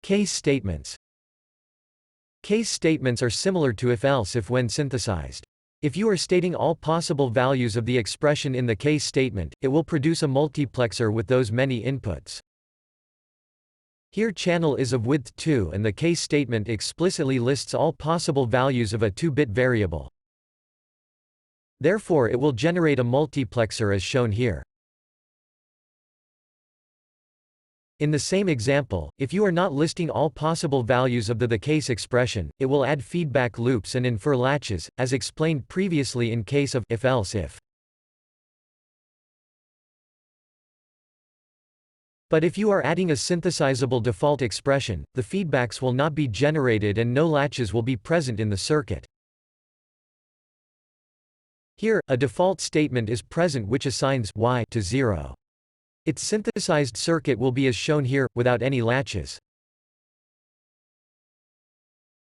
Case statements. Case statements are similar to if-else if when synthesized. If you are stating all possible values of the expression in the case statement, it will produce a multiplexer with those many inputs. Here channel is of width 2 and the case statement explicitly lists all possible values of a 2-bit variable. Therefore it will generate a multiplexer as shown here. In the same example, if you are not listing all possible values of the case expression, it will add feedback loops and infer latches, as explained previously in case of if-else-if. But if you are adding a synthesizable default expression, the feedbacks will not be generated and no latches will be present in the circuit. Here, a default statement is present which assigns y to 0. Its synthesized circuit will be as shown here, without any latches.